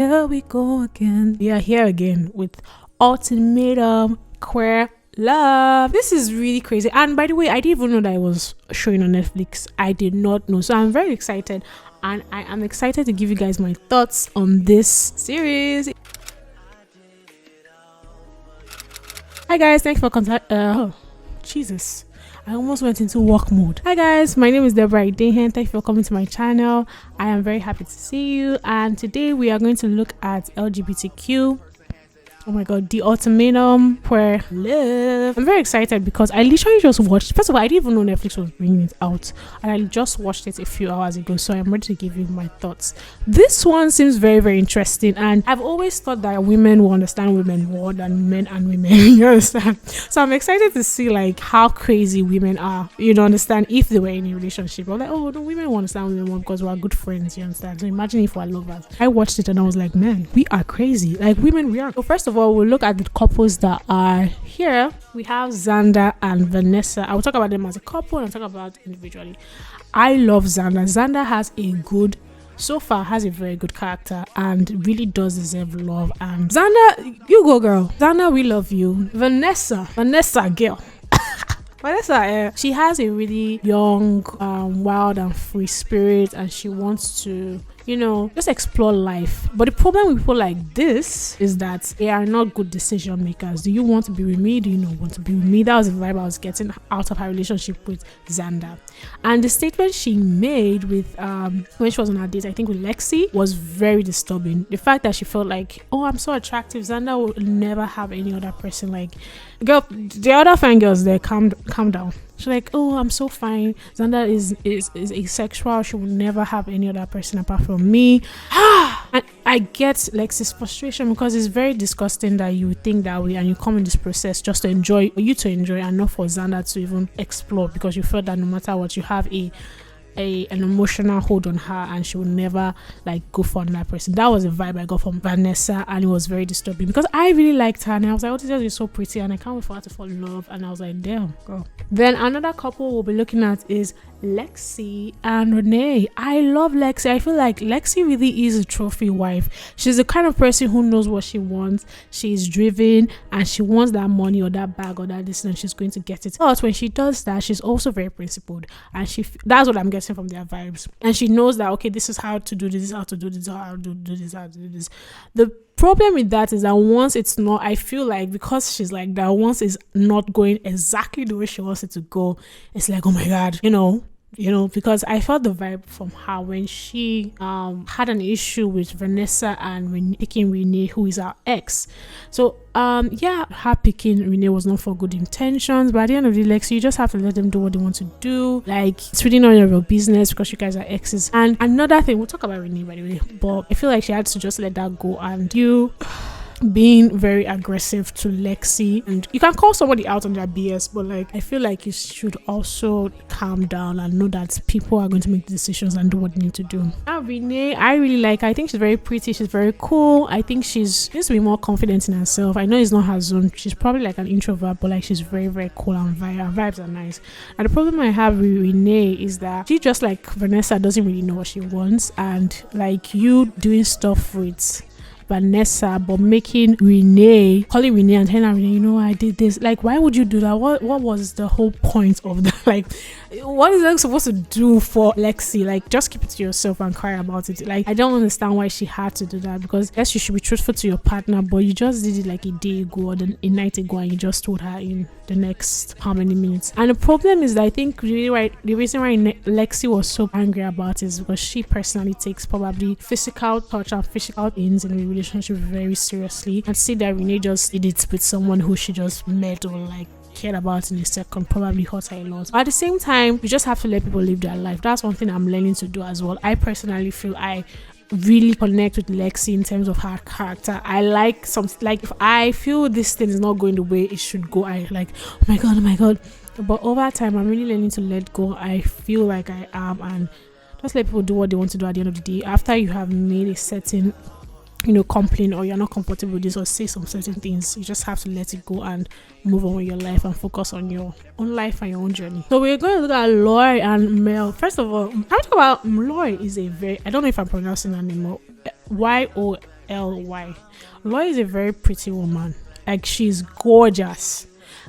Here we go again. We are here again with Ultimatum Queer Love. This is really crazy. And by the way, I didn't even know that it was showing on Netflix. I did not know. So I'm very excited. And I am excited to give you guys my thoughts on this series. Hi guys, thanks for Jesus. I almost went into work mode. Hi guys, my name is debraidehen. Thank you for coming to my channel. I am very happy to see you, and today we are going to look at LGBTQ. Oh my god, the Ultimatum Queer Love. I'm very excited because I literally just watched. First of all, I didn't even know Netflix was bringing it out, and I just watched it a few hours ago, so I'm ready to give you my thoughts. This one seems very, very interesting, and I've always thought that women will understand women more than men and women. You understand? So I'm excited to see like how crazy women are. You know, understand if they were in a relationship. I'm like, oh no, women will understand women more because we're good friends. You understand? So imagine if we're lovers. I watched it and I was like, man, we are crazy. Like women, we are. So first of all, we'll look at the couples that are here. We have Xander and Vanessa. I will talk about them as a couple and I'll talk about individually. I love Xander. Xander has a very good character and really does deserve love. And Xander, you go girl. Xander, we love you. Vanessa girl. Vanessa, she has a really young, wild and free spirit, and she wants to, you know, just explore life. But the problem with people like this is that they are not good decision makers. Do you want to be with me? Do you not want to be with me? That was the vibe I was getting out of her relationship with Xander. And the statement she made with when she was on her date, I think with Lexi, was very disturbing. The fact that she felt like, oh, I'm so attractive, Xander will never have any other person. Like, girl, the other fine girls there, calm down. She's like, oh, I'm so fine. Xander is asexual. She will never have any other person apart from me. And I get Lexi's frustration because it's very disgusting that you think that way and you come in this process just to enjoy, and not for Xander to even explore, because you felt that no matter what, you have an emotional hold on her and she will never like go for another person. That was the vibe I got from Vanessa, and it was very disturbing because I really liked her and I was like, oh, this is so pretty and I can't wait for her to fall in love. And I was like, damn girl. Then another couple we'll be looking at is Lexi and Rae. I love Lexi. I feel like Lexi really is a trophy wife. She's the kind of person who knows what she wants. She's driven and she wants that money or that bag or that this, and she's going to get it. But when she does that, she's also very principled, and that's what I'm getting from their vibes. And she knows that, okay, this is how to do this, how to do this, how to do this, how to do this. The problem with that is that once it's not, I feel like because she's like that, once it's not going exactly the way she wants it to go, it's like, oh my god, you know, because I felt the vibe from her when she had an issue with Vanessa and picking Renee, who is our ex. So her picking Renee was not for good intentions, but at the end of the day, Lexi, you just have to let them do what they want to do. Like, it's really none of your business because you guys are exes. And another thing, we'll talk about Renee by the way, but I feel like she had to just let that go. And you being very aggressive to Lexi, and you can call somebody out on their BS, but like, I feel like you should also calm down and know that people are going to make decisions and do what they need to do. Now Renee, I really like her. I think she's very pretty, she's very cool. I think she needs to be more confident in herself. I know it's not her zone, she's probably like an introvert, but like, she's very, very cool and her vibes are nice. And the problem I have with Renee is that she, just like Vanessa, doesn't really know what she wants, and like, you doing stuff with Vanessa but making Renee, calling Renee and telling her, Renee, you know, I did this. Like, why would you do that? What was the whole point of that? Like, what is that supposed to do for Lexi? Like, just keep it to yourself and cry about it. Like, I don't understand why she had to do that, because yes, you should be truthful to your partner, but you just did it like a day ago or a night ago, and you just told her in the next how many minutes. And the problem is that I think the reason why Lexi was so angry about it is because she personally takes probably physical touch and physical things in a relationship very seriously, and see that Renee just did it with someone who she just met or like cared about in a second probably hurt her a lot. But at the same time, you just have to let people live their life. That's one thing I'm learning to do as well. I personally feel I really connect with Lexi in terms of her character. I like if I feel this thing is not going the way it should go, I like, oh my god. But over time, I'm really learning to let go. I feel like I am, and just let people do what they want to do at the end of the day. After you have made a certain complain, or you're not comfortable with this, or say some certain things, you just have to let it go and move on with your life and focus on your own life and your own journey. So we're going to look at Loy and Mel. First of all, I'm talking about Loy is I don't know if I'm pronouncing her name, YOLY. Loy. Loy is a very pretty woman. Like, she's gorgeous.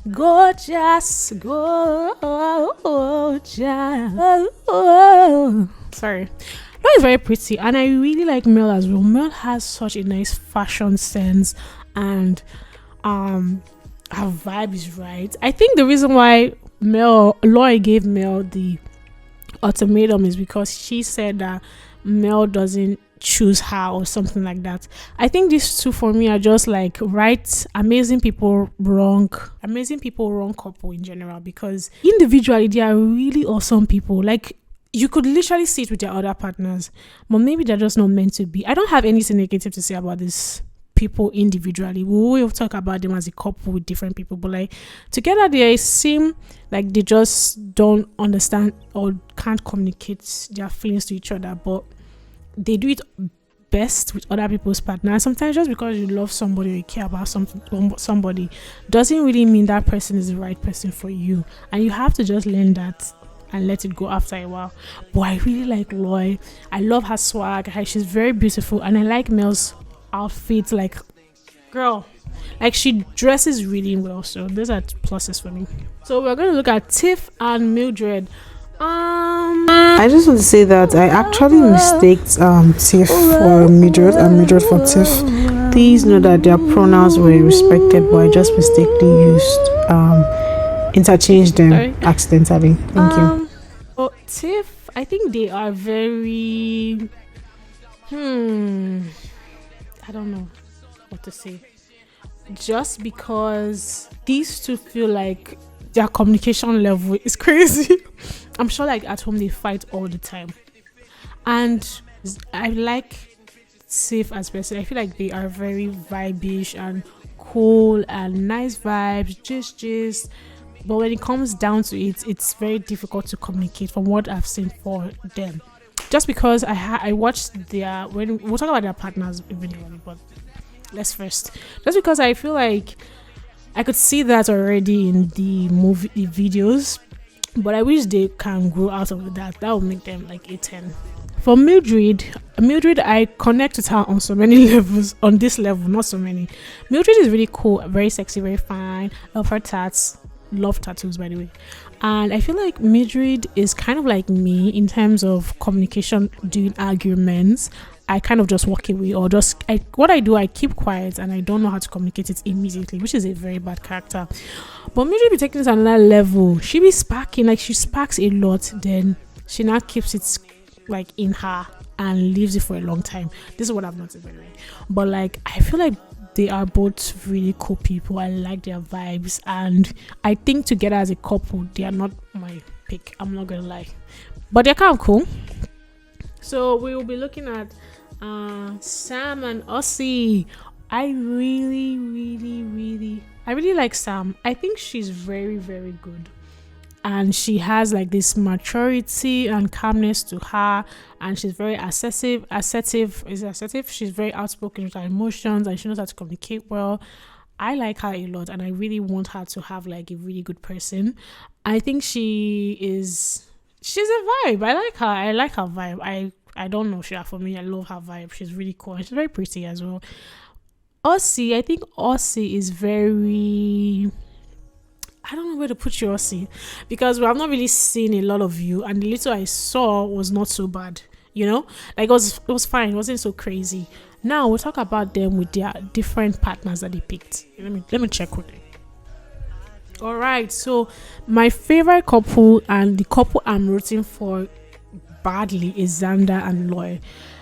Gorgeous. Sorry. Loy is very pretty, and I really like Mel as well. Mel has such a nice fashion sense, and her vibe is right. I think the reason why Loy gave Mel the ultimatum is because she said that Mel doesn't choose her or something like that. I think these two for me are just like right amazing people wrong couple in general, because individually they are really awesome people. Like, you could literally see it with their other partners, but maybe they're just not meant to be. I don't have anything negative to say about this people individually. We will talk about them as a couple with different people, but like together they seem like they just don't understand or can't communicate their feelings to each other, but they do it best with other people's partners. Sometimes just because you love somebody or you care about somebody doesn't really mean that person is the right person for you, and you have to just learn that and let it go after a while. But I really like Loy. I love her swag. She's very beautiful, and I like Mel's outfit. Like, girl, like, she dresses really well, so those are pluses for me. So we're going to look at Tiff and Mildred. I just want to say that I actually mistaked Tiff for Mildred and Mildred for Tiff. Please know that their pronouns were respected, but I just mistakenly interchanged them accidentally. Thank you. Oh, Tiff, I think they are very I don't know what to say. Just because these two feel like their communication level is crazy. I'm sure like at home they fight all the time. And I like Tiff as person. I feel like they are very vibe-ish and cool and nice vibes, just. But when it comes down to it, it's very difficult to communicate from what I've seen for them. Just because I watched when we'll talk about their partners eventually, but let's first. Just because I feel like I could see that already in the videos, but I wish they can grow out of that. That would make them like a 10. For Mildred, I connect with her on so many levels. On this level, not so many. Mildred is really cool, very sexy, very fine. Love her tats. Love tattoos, by the way. And I feel like Mildred is kind of like me in terms of communication during arguments. I kind of just walk away, or what I do, I keep quiet and I don't know how to communicate it immediately, which is a very bad character. But Mildred be taking it to another level. She be sparking, like she sparks a lot, then she now keeps it like in her and leaves it for a long time. This is what I've noticed, by the way. But like, I feel like they are both really cool people. I like their vibes, and I think together as a couple, they are not my pick. I'm not gonna lie, but they're kind of cool. So we will be looking at Sam and Aussie. I really like Sam. I think she's very, very good, and she has like this maturity and calmness to her, and she's very assertive. She's very outspoken with her emotions, and she knows how to communicate well. I like her a lot, and I really want her to have like a really good person. I think she's a vibe. I like her vibe. I don't know, for me, I love her vibe. She's really cool, and she's very pretty as well. Aussie, I think Aussie is very, I don't know where to put you, Aussie, because we have not really seen a lot of you, and the little I saw was not so bad, like it was fine. It wasn't so crazy. Now we'll talk about them with their different partners that they picked. Let me check with them. All right, so my favorite couple and the couple I'm rooting for badly is Xander and Loy,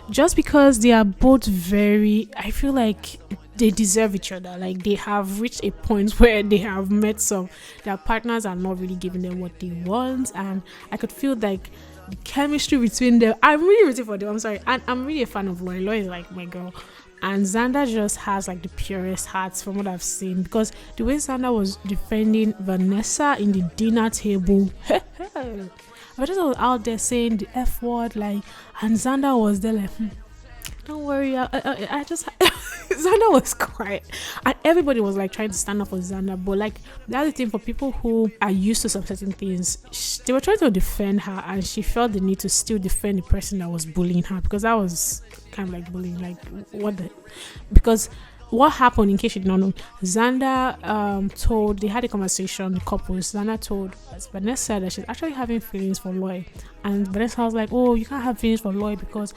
just because they are both I feel like they deserve each other. Like, they have reached a point where they have met their partners are not really giving them what they want, and I could feel like the chemistry between them. I'm really rooting for them. I'm sorry, and I'm really a fan of Loy. Loy is like my girl, and Xander just has like the purest hearts from what I've seen, because the way Xander was defending Vanessa in the dinner table, Vanessa was out there saying the F word, like, and Xander was there like, don't worry. I just Xander was quiet, and everybody was like trying to stand up for Xander. But like the other thing for people who are used to some certain things, they were trying to defend her, and she felt the need to still defend the person that was bullying her, because that was kind of like bullying. Like what the? Because what happened, in case you did not know, Xander told, they had a conversation, the couples. Xander told Vanessa that she's actually having feelings for Loy, and Vanessa was like, oh, you can't have feelings for Loy because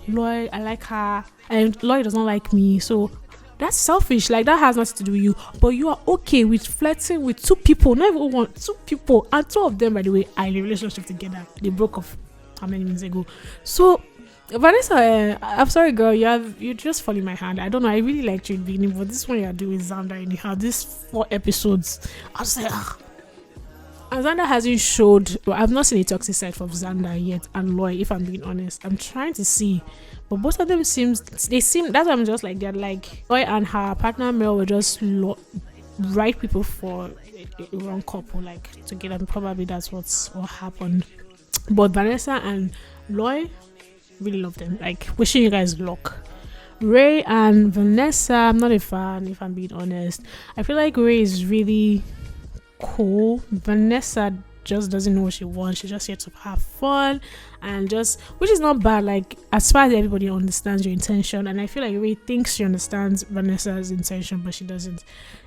Loy, I like her and Loy does not like me, so that's selfish. Like that has nothing to do with you, but you are okay with flirting with two people, not even one, two people, and two of them, by the way, are in a relationship together. They broke off how many months ago? So Vanessa, I'm sorry, girl. You're just falling my hand. I don't know. I really liked you in the beginning, but this one you're doing Xander anyhow. These 4 episodes, I was like, and Xander hasn't showed. Well, I've not seen a toxic side from Xander yet, and Loy. If I'm being honest, I'm trying to see, but both of them seem. That's why I'm just like, they're like Loy and her partner Mel were just right people for a wrong couple, like together. And probably that's what happened. But Vanessa and Loy, really love them. Like, wishing you guys luck. Rae and Vanessa, I'm not a fan, if I'm being honest. I feel like Rae is really cool. Vanessa just doesn't know what she wants. She's just here to have fun, and just, which is not bad, like as far as everybody understands your intention. And I feel like Rae thinks she understands Vanessa's intention, but she doesn't,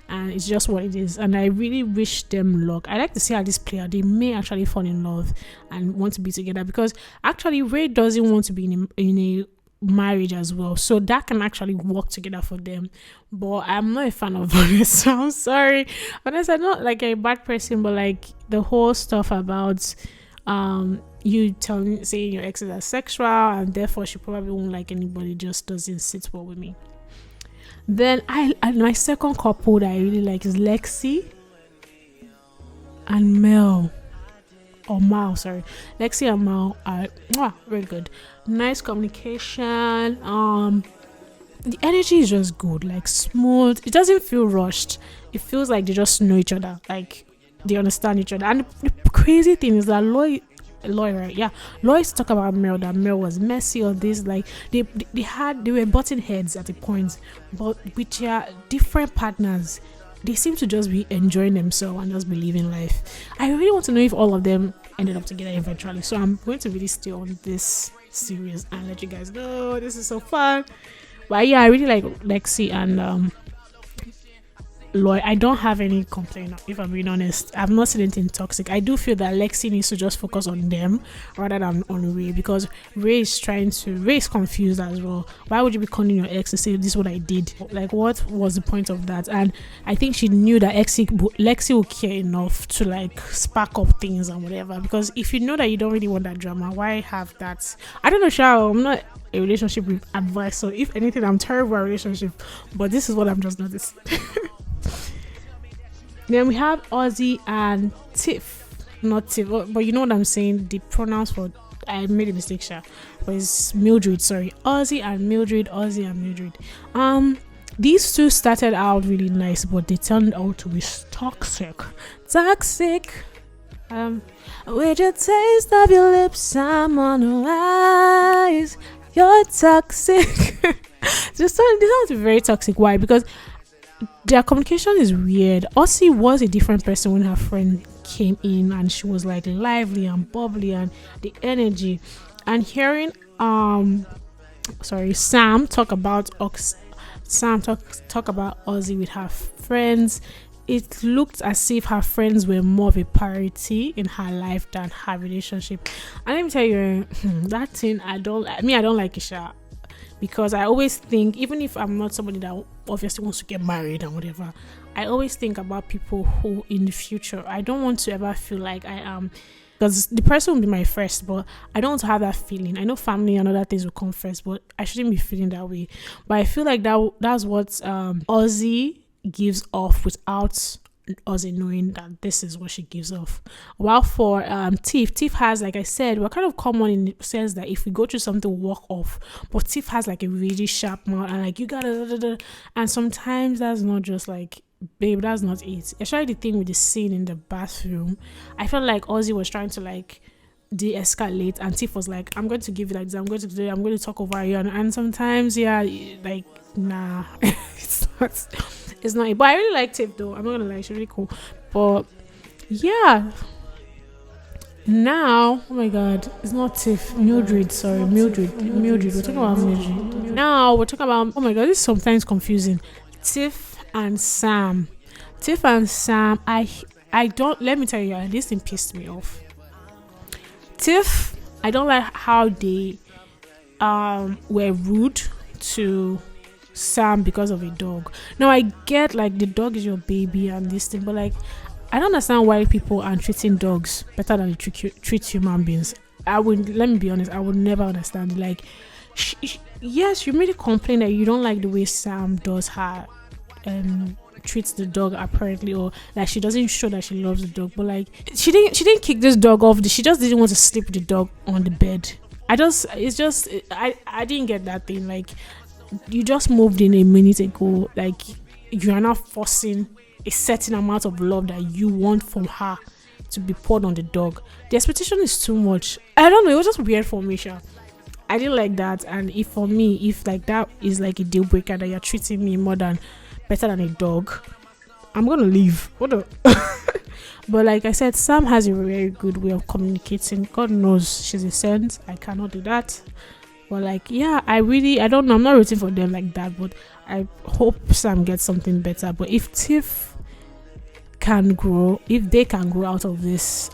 and it's just what it is. And I really wish them luck. I like to see how this play out. They may actually fall in love and want to be together, because actually Rae doesn't want to be in a marriage as well, so that can actually work together for them. But I'm not a fan of Vanessa. I'm sorry, Vanessa, not like a bad person, but like the whole stuff about you saying your ex is asexual and therefore she probably won't like anybody, just doesn't sit well with me. Then my second couple that I really like is Lexi and Mal, Lexi and Mal are very good. Nice communication. The energy is just good, like smooth. It doesn't feel rushed. It feels like they just know each other, like they understand each other. And the crazy thing is that Loy, right? Yeah, Loy talk about Mel, that Mel was messy or this. Like they were butting heads at a point, but with their different partners, they seem to just be enjoying themselves and just be living life. I really want to know if all of them ended up together eventually. So I'm going to really stay on this series and let you guys know. This is so fun. But yeah, I really like Lexi and Loy. I don't have any complaint, if I'm being honest. I've not seen anything toxic. I do feel that Lexi needs to just focus on them rather than on Rae, because Rae is confused as well. Why would you be calling your ex to say this is what I did? Like, what was the point of that? And I think she knew that Lexi would care enough to like spark up things and whatever, because if you know that you don't really want that drama, why have that? I don't know, Shao, I'm not a relationship advice, so if anything, I'm terrible at relationship, but this is what I'm just noticing. Then we have Aussie and Tiff. Not Tiff, but you know what I'm saying. The pronouns for, I made a mistake, Sha. But it's Mildred, sorry. Aussie and Mildred. These two started out really nice, but they turned out to be toxic. With your taste of your lips, I'm on a rise. You're toxic. They sound very toxic. Why? Because their communication is weird. Aussie was a different person when her friend came in, and she was like lively and bubbly, and the energy. And hearing Sam talk about Aussie with her friends, it looked as if her friends were more of a priority in her life than her relationship. And let me tell you, that thing, I don't like Isha, because I always think, even if I'm not somebody that obviously wants to get married and whatever, I always think about people who in the future, I don't want to ever feel like I am, because the person will be my first, but I don't want to have that feeling. I know family and other things will come first, but I shouldn't be feeling that way. But I feel like that's what Aussie gives off without Aussie knowing that this is what she gives off. While for Tiff has, like I said, we're kind of common in the sense that if we go through something, we'll walk off. But Tiff has like a really sharp mouth, and like you gotta, and sometimes that's not just like, babe, that's not it. Especially the thing with the scene in the bathroom. I felt like Aussie was trying to like de-escalate, and Tiff was like, I'm going to give you like this, I'm going to talk over you, and sometimes like nah. it's not but I really like Tiff though, I'm not gonna lie, she's really cool. But yeah, now, oh my god, it's not Tiff, Mildred, sorry, Mildred, we're talking about Mildred. Now we're talking about, oh my god, this is sometimes confusing. Tiff and Sam, I don't, let me tell you, this thing pissed me off. Tiff, I don't like how they were rude to Sam because of a dog. Now I get like the dog is your baby and this thing, but like I don't understand why people are treating dogs better than they treat human beings. Let me be honest, I would never understand it. Like yes, you made a complaint that you don't like the way Sam does her treats the dog apparently, or like she doesn't show that she loves the dog, but like she didn't kick this dog off, she just didn't want to sleep with the dog on the bed. I didn't get that thing. Like you just moved in a minute ago, like you are now forcing a certain amount of love that you want from her to be poured on the dog. The expectation is too much. I don't know, it was just weird for me, sure. I didn't like that. And if like that is like a deal breaker, that you're treating me better than a dog, I'm gonna leave. But like I said, Sam has a very good way of communicating. God knows she's a saint, I cannot do that. But like yeah, I don't know, I'm not rooting for them like that, but I hope Sam gets something better. But if Tiff can grow, if they can grow out of this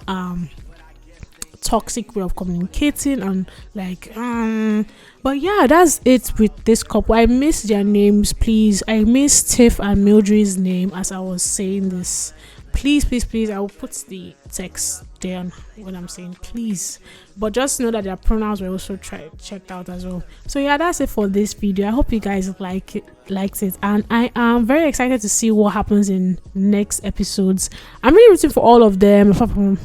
toxic way of communicating and like but yeah, that's it with this couple. I miss their names, please. I miss Tiff and Mildred's name as I was saying this. Please, I will put the text down when I'm saying please, but just know that their pronouns were also checked out as well. So yeah, that's it for this video. I hope you guys liked it, and I am very excited to see what happens in next episodes. I'm really rooting for all of them, apart from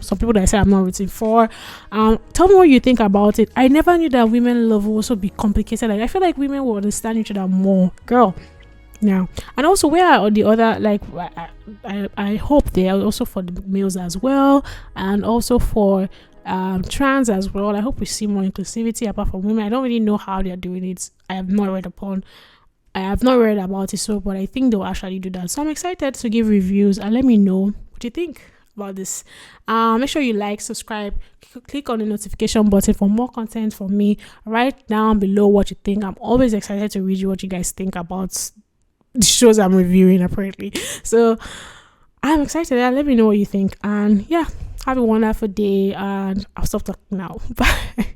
some people that I say I'm not rooting for. Tell me what you think about it. I never knew that women love will also be complicated. Like I feel like women will understand each other more, girl. Yeah. And also, where are the other, like I hope they are also for the males as well, and also for trans as well. I hope we see more inclusivity apart from women. I don't really know how they're doing it. I have not read about it, so but I think they'll actually do that. So I'm excited to give reviews, and let me know what you think about this. Make sure you like, subscribe, click on the notification button for more content from me. Write down below what you think. I'm always excited to read what you guys think about the shows I'm reviewing apparently. So I'm excited. Let me know what you think, and yeah, have a wonderful day, and I'll stop talking now. Bye.